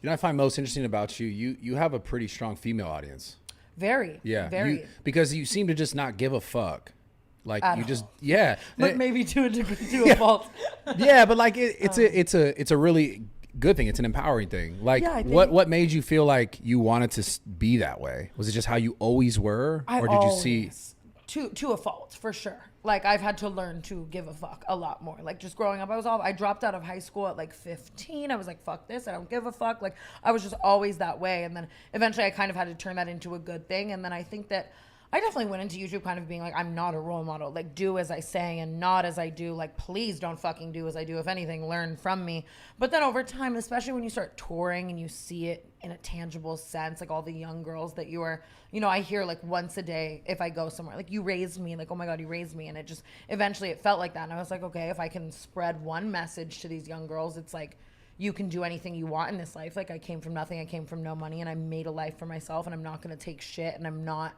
know, I find most interesting about you, you have a pretty strong female audience. Very. Yeah. Very. Because you seem to just not give a fuck. Like At you just, all. yeah. But maybe to a fault. Yeah, but like it's a really good thing. It's an empowering thing. Like Yeah, I think- what made you feel like you wanted to be that way? Was it just how you always were, or did you see? To a fault, for sure. Like I've had to learn to give a fuck a lot more. Like just growing up, I dropped out of high school at like 15. I was like, fuck this, I don't give a fuck. Like I was just always that way. And then eventually I kind of had to turn that into a good thing. And then I think that I definitely went into YouTube kind of being like, I'm not a role model. Like, do as I say and not as I do. Like, please don't fucking do as I do. If anything, learn from me. But then over time, especially when you start touring and you see it in a tangible sense, like all the young girls that you are, you know, I hear like once a day if I go somewhere, like, you raised me. Like, oh my God, you raised me. And it just, eventually it felt like that. And I was like, okay, if I can spread one message to these young girls, it's like, you can do anything you want in this life. Like, I came from nothing. I came from no money. And I made a life for myself. And I'm not going to take shit. And I'm not,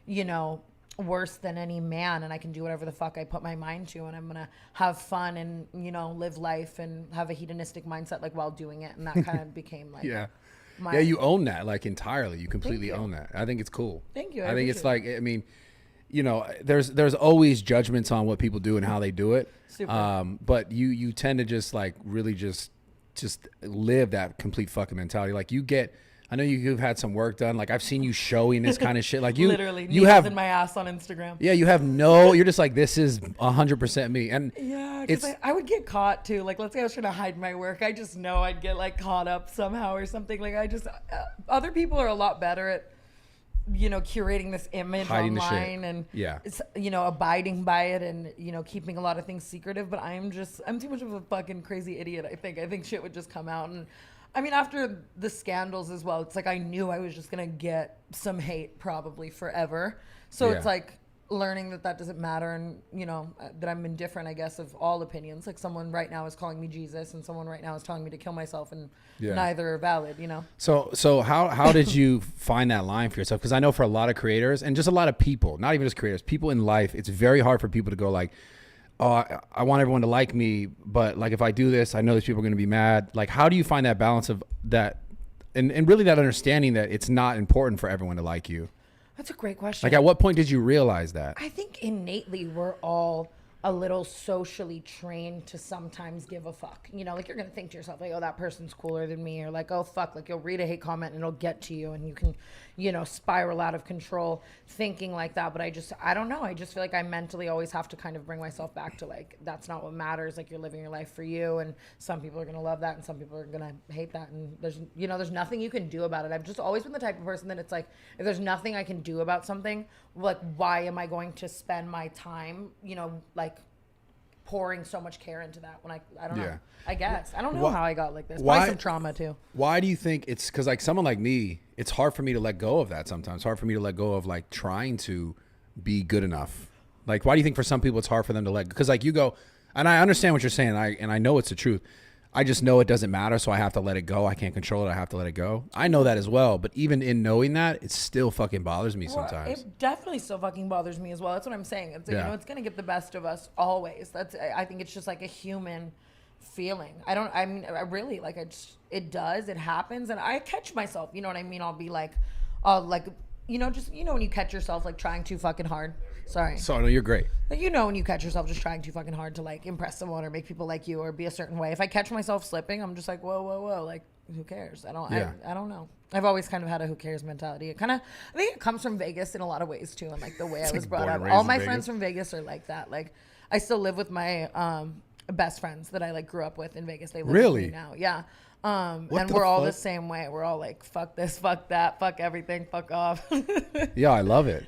you know, worse than any man, and I can do whatever the fuck I put my mind to, and I'm gonna have fun and, you know, live life and have a hedonistic mindset like while doing it. And that kind of became like Yeah, you own that like entirely. You completely you. own that. I think it's cool. Thank you. I think it's like, I mean, you know, there's always judgments on what people do and how they do it. Super. But you tend to just like really just live that complete fucking mentality. Like you get, I know you've had some work done. Like I've seen you showing this kind of shit. Like you literally you have in my ass on Instagram. Yeah, you have you're just like, this is 100% me. And yeah, because I would get caught too. Like, let's say I was trying to hide my work. I just know I'd get like caught up somehow or something. Like I just, other people are a lot better at, you know, curating this image hiding online and, yeah, it's, you know, abiding by it and, you know, keeping a lot of things secretive. But I'm too much of a fucking crazy idiot. I think shit would just come out. And I mean, after the scandals as well, it's like I knew I was just going to get some hate probably forever. So it's like learning that doesn't matter, and, you know, that I'm indifferent, I guess, of all opinions. Like someone right now is calling me Jesus and someone right now is telling me to kill myself, and neither are valid, you know? So how did you find that line for yourself? Because I know for a lot of creators and just a lot of people, not even just creators, people in life, it's very hard for people to go like, oh, I want everyone to like me, but like if I do this, I know these people are going to be mad. Like, how do you find that balance of that, and really that understanding that it's not important for everyone to like you? That's a great question. Like, at what point did you realize that? I think innately we're all a little socially trained to sometimes give a fuck. You know, like you're going to think to yourself, like, oh, that person's cooler than me. Or like, oh, fuck, like you'll read a hate comment and it'll get to you and you can, you know, spiral out of control thinking like that. But I don't know. I just feel like I mentally always have to kind of bring myself back to like, that's not what matters. Like you're living your life for you. And some people are going to love that and some people are going to hate that. And there's, you know, there's nothing you can do about it. I've just always been the type of person that it's like, if there's nothing I can do about something, like, why am I going to spend my time, you know, like pouring so much care into that when I don't know. I guess. I don't know how I got like this. Probably some trauma too. Why do you think it's, because like someone like me, it's hard for me to let go of that sometimes. It's hard for me to let go of like trying to be good enough. Like, why do you think for some people it's hard for them to let go? Because like you go, and I understand what you're saying, and I know it's the truth. I just know it doesn't matter, so I have to let it go. I can't control it. I have to let it go. I know that as well, but even in knowing that, it still fucking bothers me sometimes. It definitely still fucking bothers me as well. That's what I'm saying. It's, you know, it's gonna get the best of us always. I think it's just like a human feeling. I mean, I really like it does. It happens, and I catch myself. You know what I mean? I'll be like, you know, just, you know, when you catch yourself like trying too fucking hard. Sorry. So no, you're great. Like, you know, when you catch yourself just trying too fucking hard to like impress someone or make people like you or be a certain way. If I catch myself slipping, I'm just like, whoa, like, who cares? I don't know. I've always kind of had a who cares mentality. I think it comes from Vegas in a lot of ways too, and like the way I was brought up. All my friends from Vegas are like that. Like, I still live with my best friends that I like grew up with in Vegas. They live with me now. Yeah. And we're all the same way. We're all like, fuck this, fuck that, fuck everything, fuck off. Yeah, I love it.